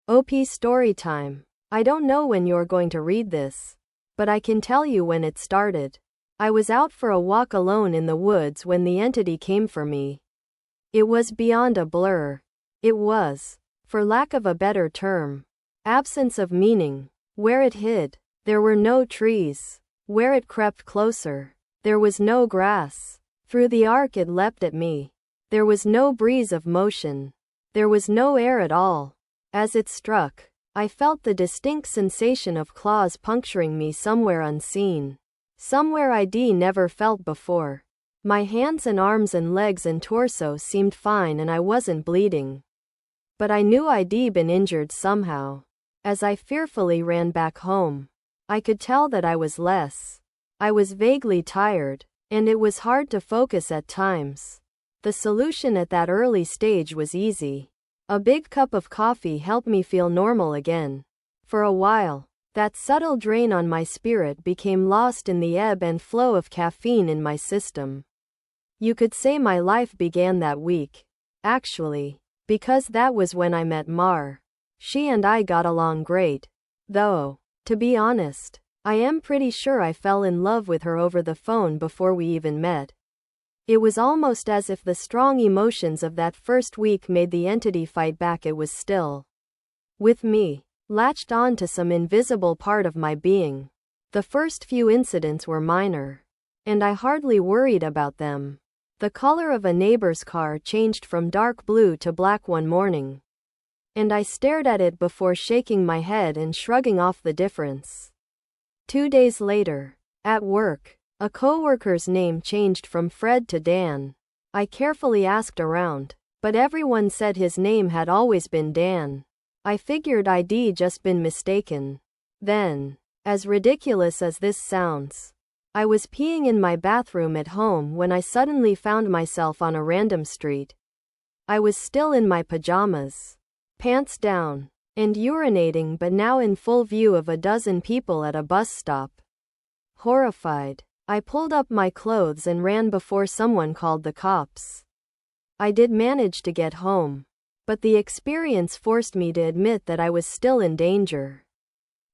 OP story time. I don't know when you're going to read this, but I can tell you when it started. I was out for a walk alone in the woods when the entity came for me. It was beyond a blur. It was, for lack of a better term, absence of meaning. Where it hid, there were no trees. Where it crept closer, there was no grass. Through the arc it leapt at me. There was no breeze of motion. There was no air at all. As it struck, I felt the distinct sensation of claws puncturing me somewhere unseen. Somewhere I'd never felt before. My hands and arms and legs and torso seemed fine and I wasn't bleeding. But I knew I'd been injured somehow. As I fearfully ran back home, I could tell that I was less. I was vaguely tired, and it was hard to focus at times. The solution at that early stage was easy. A big cup of coffee helped me feel normal again. For a while, that subtle drain on my spirit became lost in the ebb and flow of caffeine in my system. You could say my life began that week, actually, because that was when I met Mar. She and I got along great. Though, to be honest, I am pretty sure I fell in love with her over the phone before we even met. It was almost as if the strong emotions of that first week made the entity fight back. It was still with me, latched on to some invisible part of my being. The first few incidents were minor, and I hardly worried about them. The color of a neighbor's car changed from dark blue to black one morning, and I stared at it before shaking my head and shrugging off the difference. 2 days later, at work, a coworker's name changed from Fred to Dan. I carefully asked around, but everyone said his name had always been Dan. I figured I'd just been mistaken. Then, as ridiculous as this sounds, I was peeing in my bathroom at home when I suddenly found myself on a random street. I was still in my pajamas, pants down, and urinating, but now in full view of a dozen people at a bus stop. Horrified, I pulled up my clothes and ran before someone called the cops. I did manage to get home, but the experience forced me to admit that I was still in danger.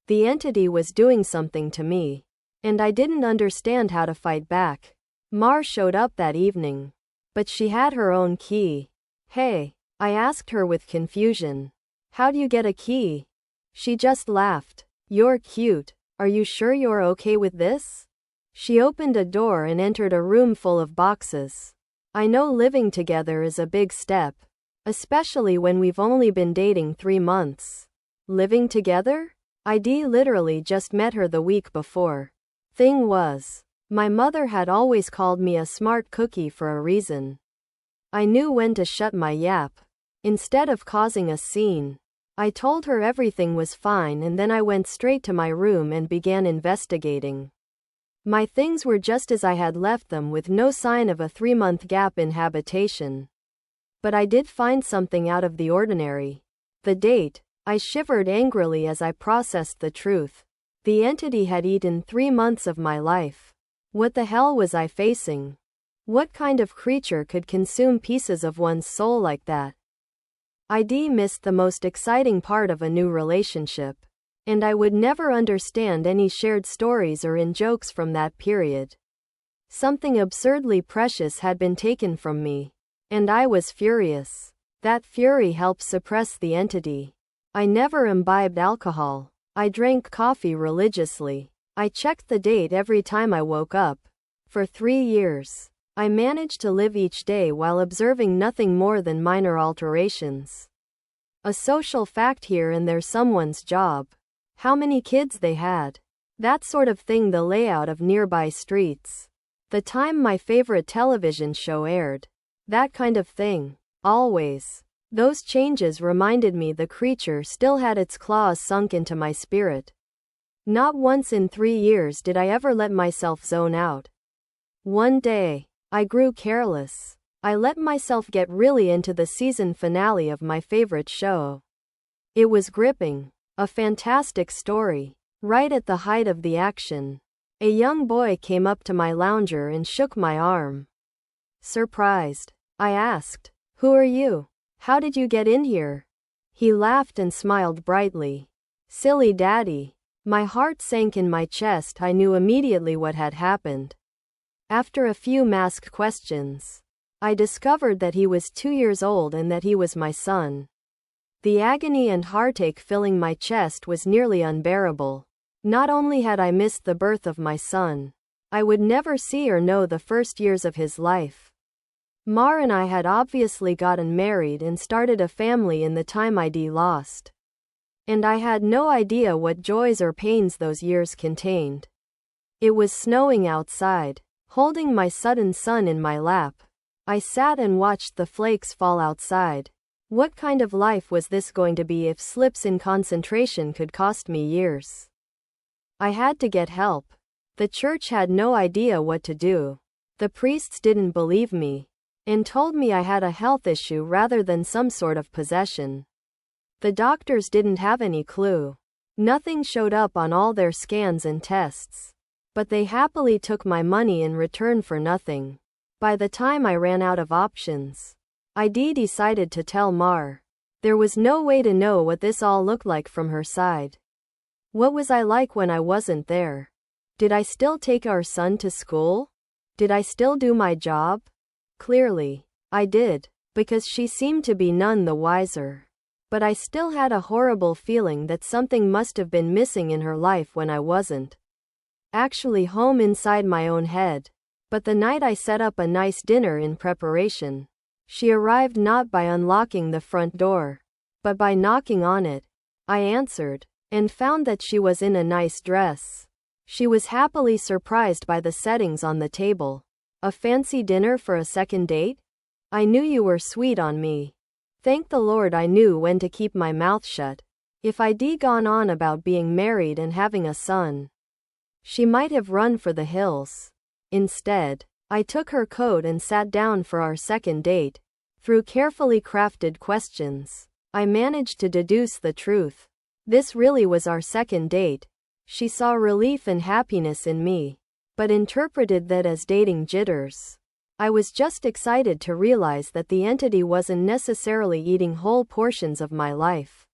The entity was doing something to me, and I didn't understand how to fight back. Mar showed up that evening, but she had her own key. Hey, I asked her with confusion. How do you get a key? She just laughed. You're cute. Are you sure you're okay with this? She opened a door and entered a room full of boxes. I know living together is a big step, especially when we've only been dating 3 months. Living together? I'd literally just met her the week before. Thing was, my mother had always called me a smart cookie for a reason. I knew when to shut my yap. Instead of causing a scene, I told her everything was fine and then I went straight to my room and began investigating. My things were just as I had left them, with no sign of a 3-month gap in habitation. But I did find something out of the ordinary. The date. I shivered angrily as I processed the truth. The entity had eaten 3 months of my life. What the hell was I facing? What kind of creature could consume pieces of one's soul like that? I'd missed the most exciting part of a new relationship, and I would never understand any shared stories or in-jokes from that period. Something absurdly precious had been taken from me, and I was furious. That fury helped suppress the entity. I never imbibed alcohol. I drank coffee religiously. I checked the date every time I woke up. For 3 years, I managed to live each day while observing nothing more than minor alterations. A social fact here and there, someone's job, how many kids they had, that sort of thing, the layout of nearby streets, the time my favorite television show aired, that kind of thing. Always. Those changes reminded me the creature still had its claws sunk into my spirit. Not once in 3 years did I ever let myself zone out. One day, I grew careless. I let myself get really into the season finale of my favorite show. It was gripping. A fantastic story. Right at the height of the action, a young boy came up to my lounger and shook my arm. Surprised, I asked, "Who are you? How did you get in here?" He laughed and smiled brightly. Silly daddy. My heart sank in my chest. I knew immediately what had happened. After a few masked questions, I discovered that he was 2 years old and that he was my son. The agony and heartache filling my chest was nearly unbearable. Not only had I missed the birth of my son, I would never see or know the first years of his life. Mar and I had obviously gotten married and started a family in the time ID lost. And I had no idea what joys or pains those years contained. It was snowing outside. Holding my sudden son in my lap, I sat and watched the flakes fall outside. What kind of life was this going to be if slips in concentration could cost me years? I had to get help. The church had no idea what to do. The priests didn't believe me, and told me I had a health issue rather than some sort of possession. The doctors didn't have any clue. Nothing showed up on all their scans and tests. But they happily took my money in return for nothing. By the time I ran out of options, I decided to tell Mar. There was no way to know what this all looked like from her side. What was I like when I wasn't there? Did I still take our son to school? Did I still do my job? Clearly, I did, because she seemed to be none the wiser. But I still had a horrible feeling that something must have been missing in her life when I wasn't actually home inside my own head. But the night I set up a nice dinner in preparation, she arrived not by unlocking the front door, but by knocking on it. I answered, and found that she was in a nice dress. She was happily surprised by the settings on the table. A fancy dinner for a second date? I knew you were sweet on me. Thank the Lord I knew when to keep my mouth shut. If I'd gone on about being married and having a son, she might have run for the hills. Instead, I took her coat and sat down for our second date. Through carefully crafted questions, I managed to deduce the truth. This really was our second date. She saw relief and happiness in me, but interpreted that as dating jitters. I was just excited to realize that the entity wasn't necessarily eating whole portions of my life.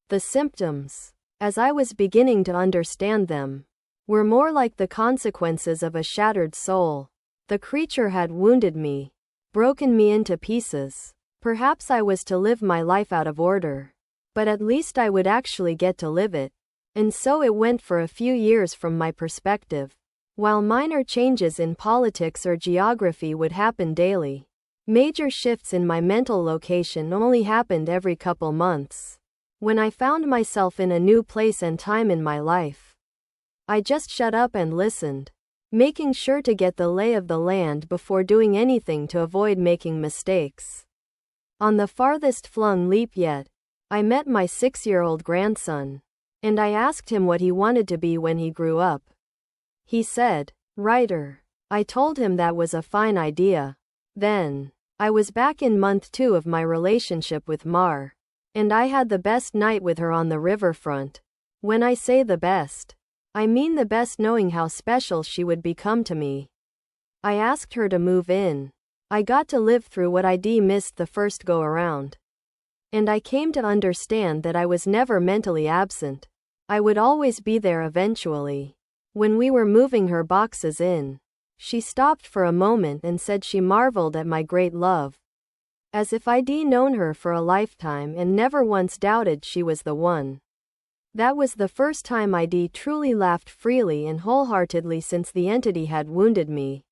The symptoms, as I was beginning to understand them, were more like the consequences of a shattered soul. The creature had wounded me, broken me into pieces. Perhaps I was to live my life out of order, but at least I would actually get to live it. And so it went for a few years from my perspective. While minor changes in politics or geography would happen daily, major shifts in my mental location only happened every couple months. When I found myself in a new place and time in my life, I just shut up and listened, making sure to get the lay of the land before doing anything to avoid making mistakes. On the farthest flung leap yet, I met my 6-year-old grandson, and I asked him what he wanted to be when he grew up. He said, writer. I told him that was a fine idea. Then, I was back in month 2 of my relationship with Mar, and I had the best night with her on the riverfront. When I say the best, I mean the best, knowing how special she would become to me. I asked her to move in. I got to live through what I missed the first go around. And I came to understand that I was never mentally absent. I would always be there eventually. When we were moving her boxes in, she stopped for a moment and said she marveled at my great love. As if I'd known her for a lifetime and never once doubted she was the one. That was the first time I'd truly laughed freely and wholeheartedly since the entity had wounded me.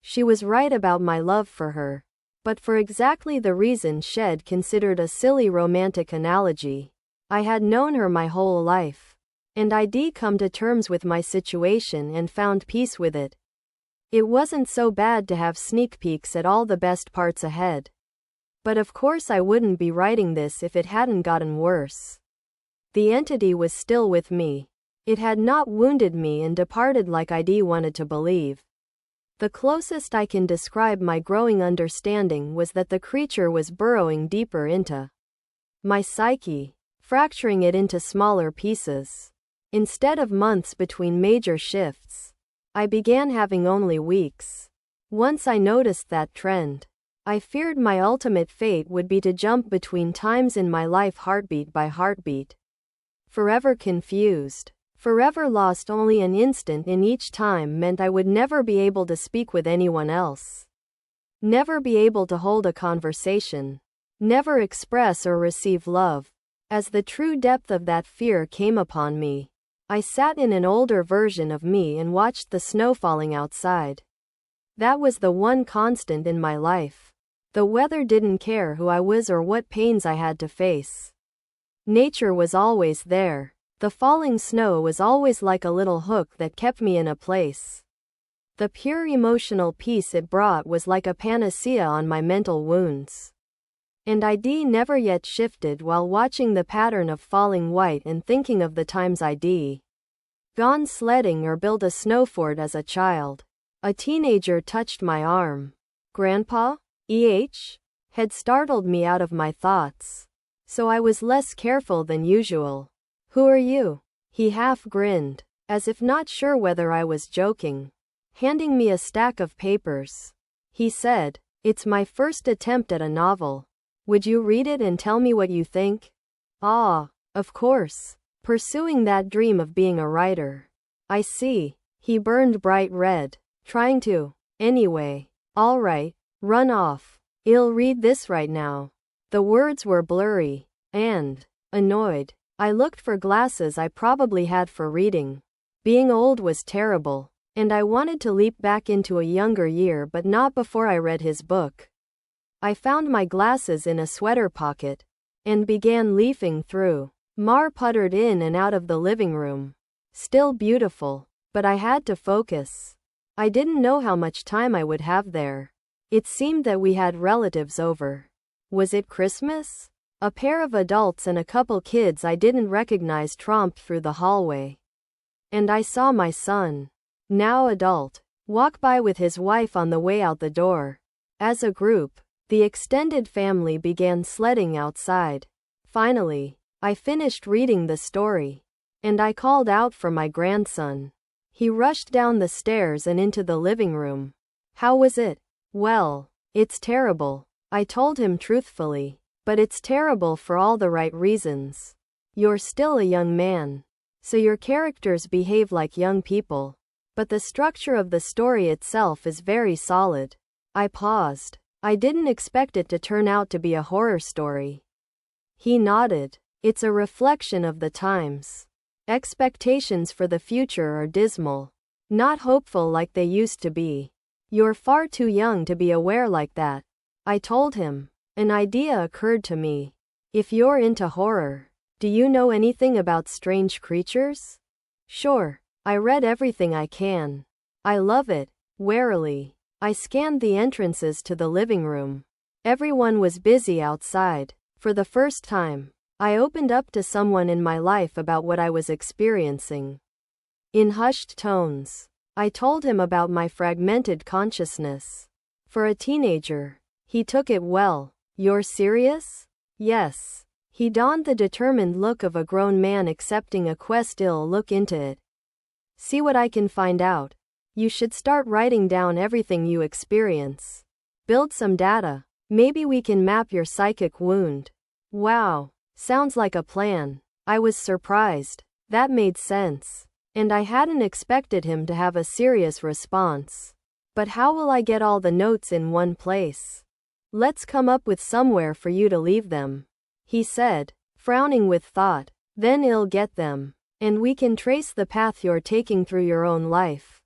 She was right about my love for her, but for exactly the reason Shed considered a silly romantic analogy. I had known her my whole life, and I'd come to terms with my situation and found peace with it. It wasn't so bad to have sneak peeks at all the best parts ahead. But of course I wouldn't be writing this if it hadn't gotten worse. The entity was still with me. It had not wounded me and departed like I'd wanted to believe. The closest I can describe my growing understanding was that the creature was burrowing deeper into my psyche, fracturing it into smaller pieces. Instead of months between major shifts, I began having only weeks. Once I noticed that trend, I feared my ultimate fate would be to jump between times in my life, heartbeat by heartbeat. Forever confused. Forever lost. Only an instant in each time meant I would never be able to speak with anyone else. Never be able to hold a conversation. Never express or receive love. As the true depth of that fear came upon me, I sat in an older version of me and watched the snow falling outside. That was the one constant in my life. The weather didn't care who I was or what pains I had to face. Nature was always there. The falling snow was always like a little hook that kept me in a place. The pure emotional peace it brought was like a panacea on my mental wounds. And I'd never yet shifted while watching the pattern of falling white and thinking of the times I'd gone sledding or built a snow fort as a child. A teenager touched my arm. Grandpa? Had startled me out of my thoughts. So I was less careful than usual. Who are you? He half grinned, as if not sure whether I was joking. Handing me a stack of papers. He said, "It's my first attempt at a novel. Would you read it and tell me what you think?" Ah, of course. Pursuing that dream of being a writer. I see. He burned bright red. Trying to. Anyway. All right. Run off. I'll read this right now. The words were blurry. And annoyed. I looked for glasses I probably had for reading. Being old was terrible. And I wanted to leap back into a younger year, but not before I read his book. I found my glasses in a sweater pocket. And began leafing through. Mar puttered in and out of the living room. Still beautiful. But I had to focus. I didn't know how much time I would have there. It seemed that we had relatives over. Was it Christmas? A pair of adults and a couple kids I didn't recognize tromped through the hallway. And I saw my son, now adult, walk by with his wife on the way out the door. As a group, the extended family began sledding outside. Finally, I finished reading the story. And I called out for my grandson. He rushed down the stairs and into the living room. How was it? Well, it's terrible, I told him truthfully. But it's terrible for all the right reasons. You're still a young man. So your characters behave like young people. But the structure of the story itself is very solid. I paused. I didn't expect it to turn out to be a horror story. He nodded. It's a reflection of the times. Expectations for the future are dismal. Not hopeful like they used to be. You're far too young to be aware like that, I told him. An idea occurred to me. If you're into horror, do you know anything about strange creatures? Sure. I read everything I can. I love it. Warily, I scanned the entrances to the living room. Everyone was busy outside. For the first time, I opened up to someone in my life about what I was experiencing. In hushed tones, I told him about my fragmented consciousness. For a teenager, he took it well. You're serious? Yes. He donned the determined look of a grown man accepting a quest. I'll look into it. See what I can find out. You should start writing down everything you experience. Build some data. Maybe we can map your psychic wound. Wow. Sounds like a plan. I was surprised. That made sense. And I hadn't expected him to have a serious response. But how will I get all the notes in one place? Let's come up with somewhere for you to leave them, he said, frowning with thought. Then I'll get them. And we can trace the path you're taking through your own life.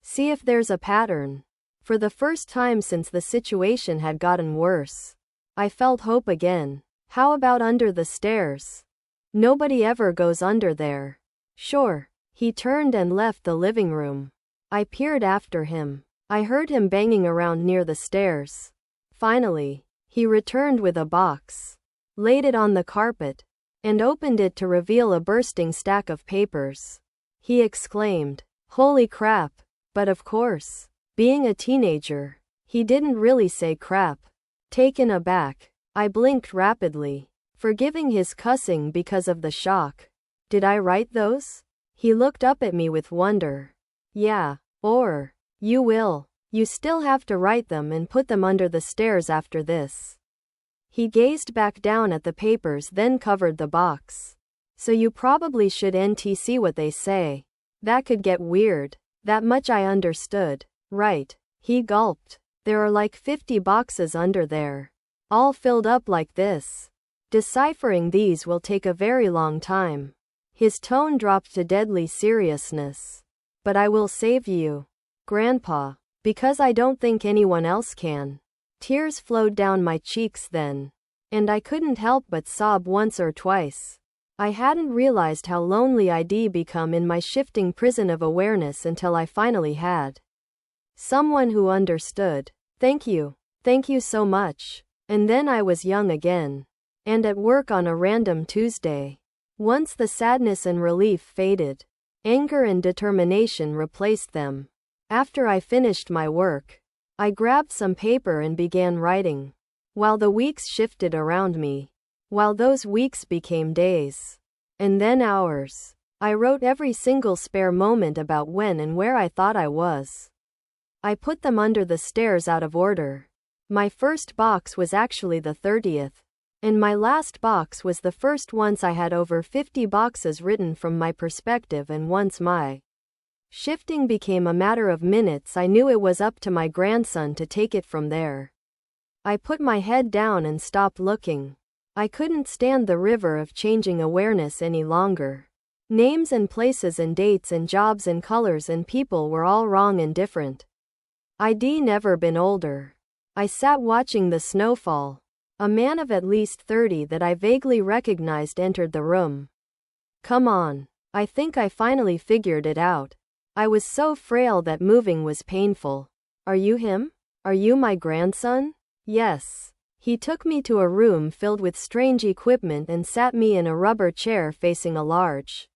See if there's a pattern. For the first time since the situation had gotten worse, I felt hope again. How about under the stairs? Nobody ever goes under there. Sure. He turned and left the living room. I peered after him. I heard him banging around near the stairs. Finally, he returned with a box, laid it on the carpet, and opened it to reveal a bursting stack of papers. He exclaimed, "Holy crap!" But of course, being a teenager, he didn't really say crap. Taken aback, I blinked rapidly, forgiving his cussing because of the shock. Did I write those? He looked up at me with wonder. Yeah, or, you will. You still have to write them and put them under the stairs after this. He gazed back down at the papers, then covered the box. So you probably should see what they say. That could get weird. That much I understood. Right. He gulped. There are like 50 boxes under there. All filled up like this. Deciphering these will take a very long time. His tone dropped to deadly seriousness. But I will save you, Grandpa, because I don't think anyone else can. Tears flowed down my cheeks then. And I couldn't help but sob once or twice. I hadn't realized how lonely I'd become in my shifting prison of awareness until I finally had someone who understood. Thank you. Thank you so much. And then I was young again. And at work on a random Tuesday. Once the sadness and relief faded, anger and determination replaced them. After I finished my work, I grabbed some paper and began writing. While the weeks shifted around me. While those weeks became days. And then hours. I wrote every single spare moment about when and where I thought I was. I put them under the stairs out of order. My first box was actually the 30th. And my last box was the first. Once I had over 50 boxes written from my perspective, and once my shifting became a matter of minutes, I knew it was up to my grandson to take it from there. I put my head down and stopped looking. I couldn't stand the river of changing awareness any longer. Names and places and dates and jobs and colors and people were all wrong and different. I'd never been older. I sat watching the snowfall. A man of at least 30 that I vaguely recognized entered the room. Come on. I think I finally figured it out. I was so frail that moving was painful. Are you him? Are you my grandson? Yes. He took me to a room filled with strange equipment and sat me in a rubber chair facing a large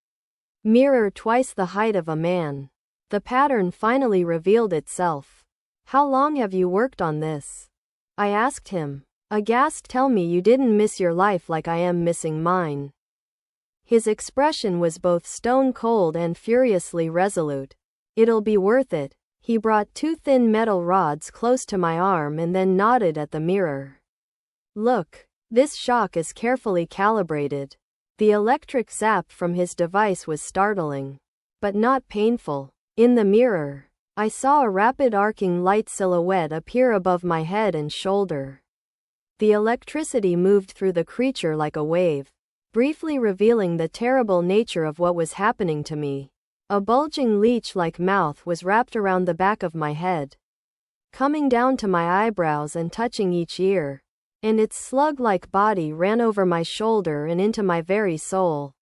mirror twice the height of a man. The pattern finally revealed itself. How long have you worked on this? I asked him. Aghast. Tell me you didn't miss your life like I am missing mine. His expression was both stone cold and furiously resolute. It'll be worth it. He brought 2 thin metal rods close to my arm and then nodded at the mirror. Look, this shock is carefully calibrated. The electric zap from his device was startling, but not painful. In the mirror, I saw a rapid arcing light silhouette appear above my head and shoulder. The electricity moved through the creature like a wave, briefly revealing the terrible nature of what was happening to me. A bulging leech-like mouth was wrapped around the back of my head, coming down to my eyebrows and touching each ear, and its slug-like body ran over my shoulder and into my very soul.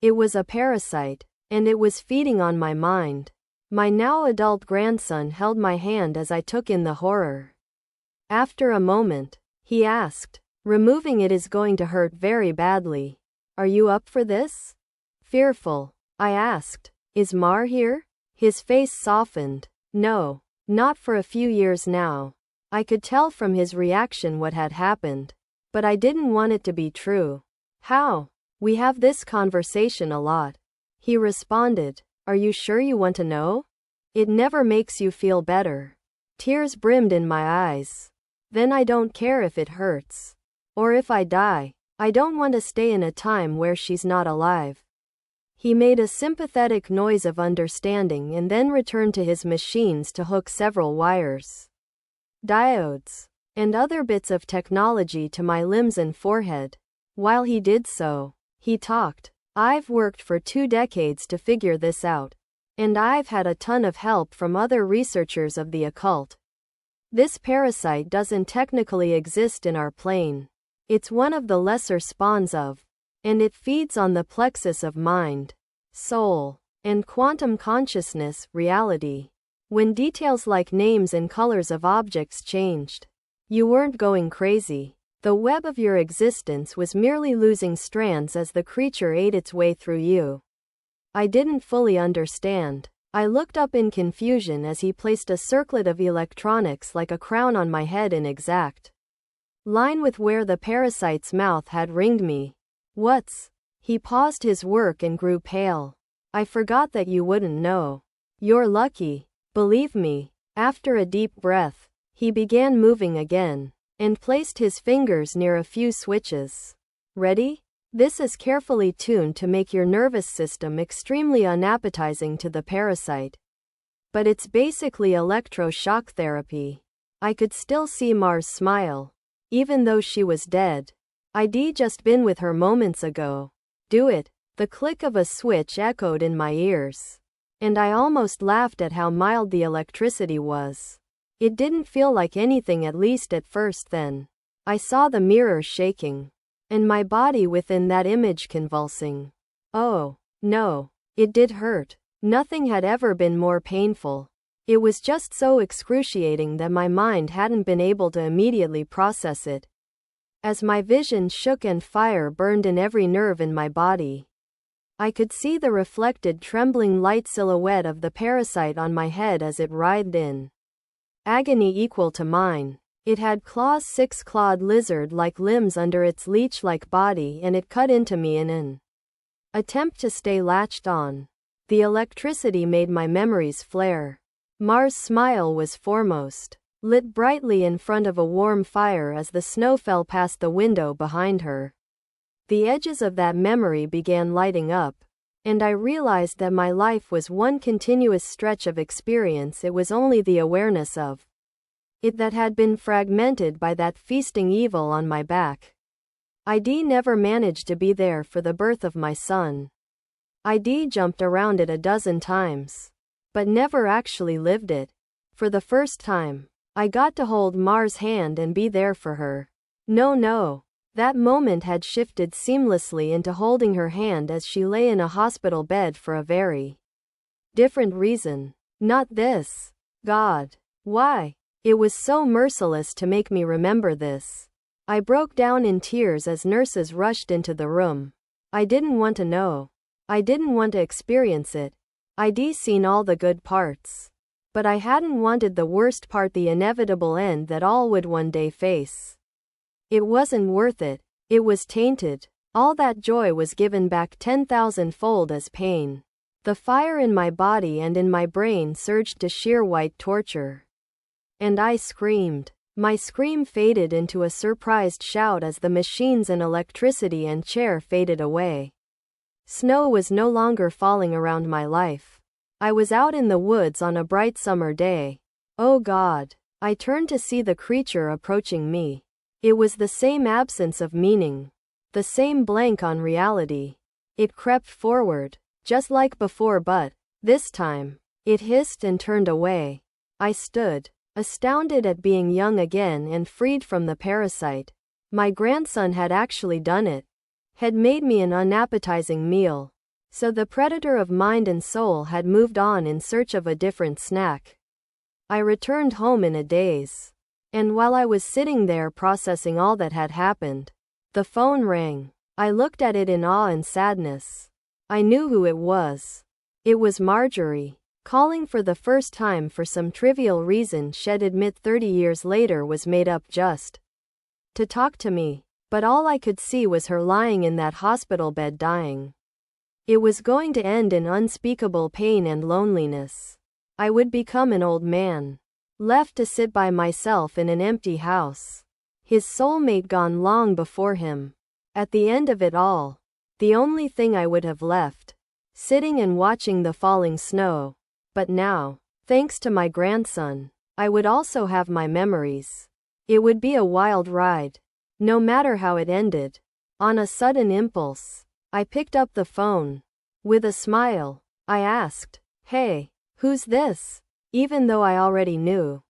It was a parasite, and it was feeding on my mind. My now adult grandson held my hand as I took in the horror. After a moment, he asked, removing it is going to hurt very badly. Are you up for this? Fearful, I asked. Is Mar here? His face softened. No, not for a few years now. I could tell from his reaction what had happened. But I didn't want it to be true. How? We have this conversation a lot. He responded. Are you sure you want to know? It never makes you feel better. Tears brimmed in my eyes. Then I don't care if it hurts. Or if I die. I don't want to stay in a time where she's not alive. He made a sympathetic noise of understanding and then returned to his machines to hook several wires, diodes, and other bits of technology to my limbs and forehead. While he did so, he talked. I've worked for 2 decades to figure this out. And I've had a ton of help from other researchers of the occult. This parasite doesn't technically exist in our plane. It's one of the lesser spawns of, and it feeds on the plexus of mind, soul, and quantum consciousness, reality. When details like names and colors of objects changed, you weren't going crazy. The web of your existence was merely losing strands as the creature ate its way through you. I didn't fully understand. I looked up in confusion as he placed a circlet of electronics like a crown on my head in exact line with where the parasite's mouth had ringed me. What's? He paused his work and grew pale. I forgot that you wouldn't know. You're lucky. Believe me. After a deep breath, he began moving again, and placed his fingers near a few switches. Ready? This is carefully tuned to make your nervous system extremely unappetizing to the parasite. But it's basically electroshock therapy. I could still see Mars smile, even though she was dead. I'd just been with her moments ago. Do it. The click of a switch echoed in my ears. And I almost laughed at how mild the electricity was. It didn't feel like anything, at least at first. Then I saw the mirror shaking, and my body within that image convulsing. Oh, no. It did hurt. Nothing had ever been more painful. It was just so excruciating that my mind hadn't been able to immediately process it. As my vision shook and fire burned in every nerve in my body, I could see the reflected trembling light silhouette of the parasite on my head as it writhed in agony equal to mine. It had claws, 6-clawed lizard-like limbs under its leech-like body, and it cut into me in an attempt to stay latched on. The electricity made my memories flare. Mars' smile was foremost, lit brightly in front of a warm fire as the snow fell past the window behind her. The edges of that memory began lighting up, and I realized that my life was one continuous stretch of experience. It was only the awareness of it that had been fragmented by that feasting evil on my back. I'd never managed to be there for the birth of my son. I'd jumped around it a dozen times, but never actually lived it. For the first time, I got to hold Mars' hand and be there for her. No. That moment had shifted seamlessly into holding her hand as she lay in a hospital bed for a very different reason. Not this. God. Why? It was so merciless to make me remember this. I broke down in tears as nurses rushed into the room. I didn't want to know. I didn't want to experience it. I'd seen all the good parts. But I hadn't wanted the worst part, the inevitable end that all would one day face. It wasn't worth it. It was tainted. All that joy was given back 10,000-fold as pain. The fire in my body and in my brain surged to sheer white torture. And I screamed. My scream faded into a surprised shout as the machines and electricity and chair faded away. Snow was no longer falling around my life. I was out in the woods on a bright summer day. Oh God. I turned to see the creature approaching me. It was the same absence of meaning. The same blank on reality. It crept forward, just like before, but this time, it hissed and turned away. I stood, astounded at being young again and freed from the parasite. My grandson had actually done it. Had made me an unappetizing meal. So the predator of mind and soul had moved on in search of a different snack. I returned home in a daze. And while I was sitting there processing all that had happened, the phone rang. I looked at it in awe and sadness. I knew who it was. It was Marjorie, calling for the first time for some trivial reason she'd admit 30 years later was made up just to talk to me. But all I could see was her lying in that hospital bed dying. It was going to end in unspeakable pain and loneliness. I would become an old man, left to sit by myself in an empty house. His soulmate gone long before him. At the end of it all, the only thing I would have left, sitting and watching the falling snow. But now, thanks to my grandson, I would also have my memories. It would be a wild ride, no matter how it ended. On a sudden impulse, I picked up the phone. With a smile, I asked, "Hey, who's this?" Even though I already knew.